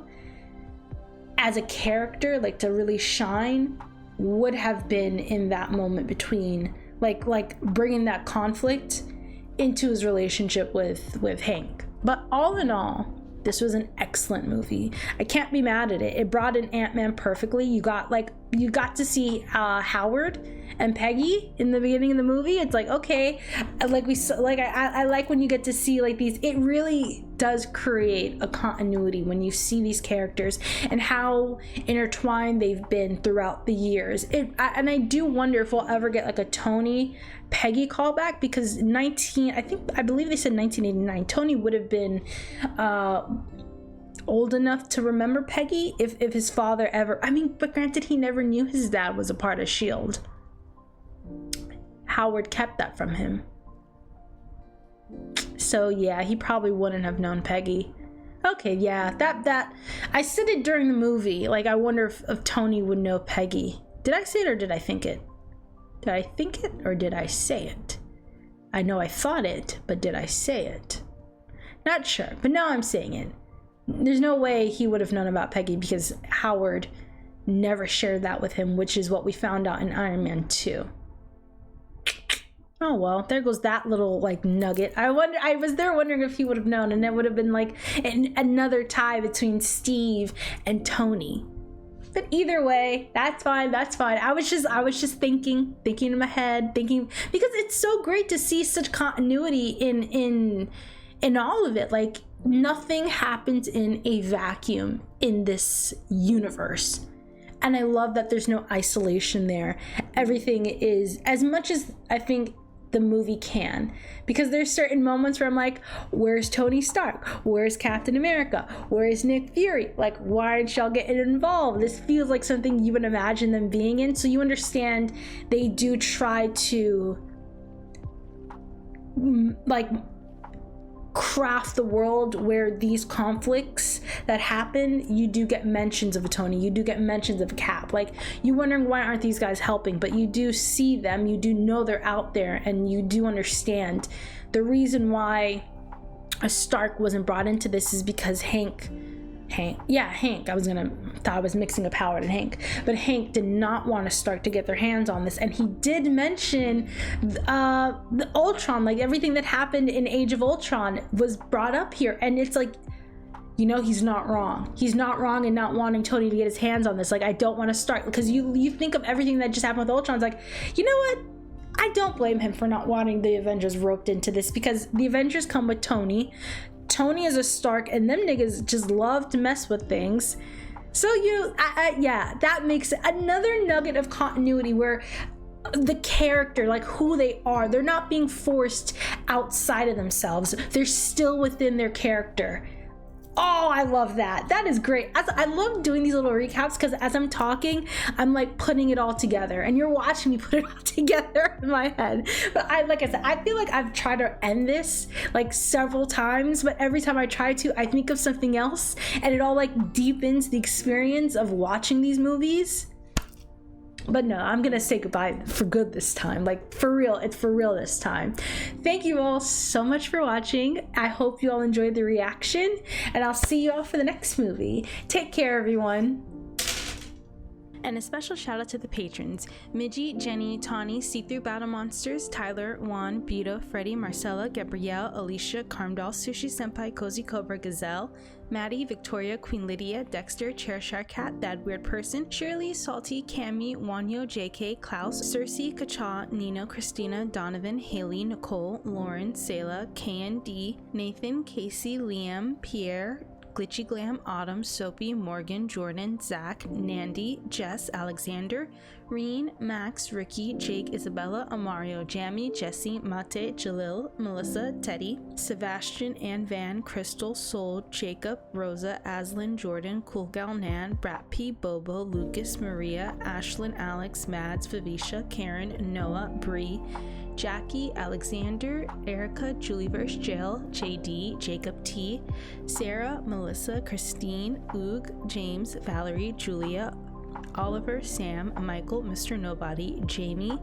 as a character, like to really shine, would have been in that moment between like bringing that conflict into his relationship with Hank. But all in all, this was an excellent movie. I can't be mad at it. It brought in Ant-Man perfectly. You got to see Howard and Peggy in the beginning of the movie. It's like, okay, I like when you get to see like these. It really does create a continuity when you see these characters and how intertwined they've been throughout the years. And I do wonder if we'll ever get like a Tony Peggy callback, because I believe they said 1989. Tony would have been old enough to remember Peggy if his father ever, but granted, he never knew his dad was a part of S.H.I.E.L.D. Howard kept that from him. So yeah, he probably wouldn't have known Peggy. Okay, yeah, that I said it during the movie. Like, I wonder if Tony would know Peggy. Did I say it or did I think it? Did I think it or did I say it? I know I thought it, but did I say it? Not sure, but now I'm saying it. There's no way he would have known about Peggy, because Howard never shared that with him, which is what we found out in Iron Man 2. Oh well, there goes that little like nugget. I was there wondering if he would have known, and it would have been like another tie between Steve and Tony. But either way, that's fine. I was just thinking in my head, because it's so great to see such continuity in all of it. Like, nothing happens in a vacuum in this universe. And I love that there's no isolation there. Everything is, as much as I think the movie can, because there's certain moments where I'm like, where's Tony Stark? Where's Captain America? Where's Nick Fury? Like, why aren't y'all getting involved? This feels like something you would imagine them being in. So you understand they do try to like craft the world where these conflicts that happen, you do get mentions of a Tony, you do get mentions of a Cap. Like, you wondering why aren't these guys helping, but you do see them, you do know they're out there, and you do understand the reason why a Stark wasn't brought into this is because Hank, I was mixing up Howard and Hank, but Hank did not want a Stark to get their hands on this, and he did mention the Ultron, like everything that happened in Age of Ultron was brought up here, and it's like, you know, he's not wrong in not wanting Tony to get his hands on this. Like, I don't want to start, because you think of everything that just happened with Ultron, it's like, you know what, I don't blame him for not wanting the Avengers roped into this, because the Avengers come with Tony is a Stark, and them niggas just love to mess with things. So that makes another nugget of continuity where the character, like who they are, they're not being forced outside of themselves. They're still within their character. Oh, I love that. That is great. I love doing these little recaps, because as I'm talking, I'm like putting it all together, and you're watching me put it all together in my head. But like I said, I feel like I've tried to end this like several times, but every time I try to, I think of something else, and it all like deepens the experience of watching these movies. But no, I'm gonna say goodbye for good this time. Like, for real, it's for real this time. Thank you all so much for watching. I hope you all enjoyed the reaction, and I'll see you all for the next movie. Take care, everyone. And a special shout out to the patrons: Midgie, Jenny, Tawny, See-Through Battle Monsters, Tyler, Juan, Bito, Freddie, Marcella, Gabrielle, Alicia, Carmdoll, Sushi Senpai, Cozy Cobra, Gazelle, Maddie, Victoria, Queen Lydia, Dexter, Chairshire Cat, That Weird Person, Shirley, Salty, Cami, Wanyo, JK, Klaus, Cersei, Kacha, Nino, Christina, Donovan, Haley, Nicole, Lauren, Sayla, KND, Nathan, Casey, Liam, Pierre, Glitchy Glam, Autumn, Soapy, Morgan, Jordan, Zach, Nandy, Jess, Alexander, Reen, Max, Ricky, Jake, Isabella, Amario, Jamie, Jesse, Mate, Jalil, Melissa, Teddy, Sebastian, Ann Van, Crystal, Soul, Jacob, Rosa, Aslan, Jordan, Cool Gal Nan, Brat P, Bobo, Lucas, Maria, Ashlyn, Alex, Mads, Vivisha, Karen, Noah, Bree, Jackie, Alexander, Erica, Julieverse, Jail, JD, Jacob T, Sarah, Melissa, Christine, Oog, James, Valerie, Julia, Oliver, Sam, Michael, Mr. Nobody, Jamie,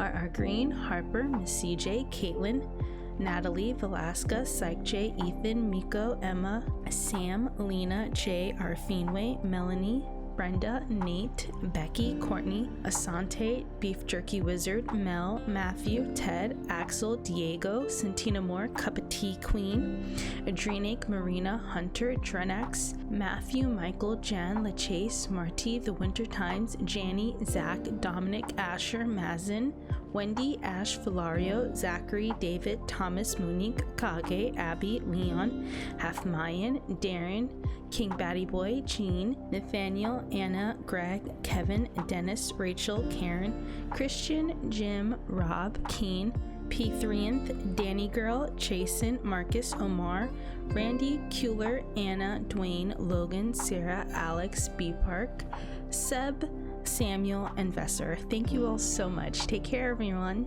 R.R. Green, Harper, Miss CJ, Caitlin, Natalie, Velasca, Psych J, Ethan, Miko, Emma, Sam, Lena, J, R. Feenway, Melanie, Brenda, Nate, Becky, Courtney, Asante, Beef Jerky Wizard, Mel, Matthew, Ted, Axel, Diego, Santina Moore, Cup of Tea Queen, Adrenic, Marina, Hunter, Drenax, Matthew, Michael, Jan, LaChase, Marty, The Winter Times, Janny, Zach, Dominic, Asher, Mazin, Wendy, Ash, Filario, Zachary, David, Thomas, Monique, Kage, Abby, Leon, Half Mayan, Darren, King Batty Boy, Jean, Nathaniel, Anna, Greg, Kevin, Dennis, Rachel, Karen, Christian, Jim, Rob, Keen, P3nth, Danny Girl, Jason, Marcus, Omar, Randy, Kueller, Anna, Dwayne, Logan, Sarah, Alex, B Park, Seb, Samuel, and Vesser. Thank you all so much. Take care, everyone.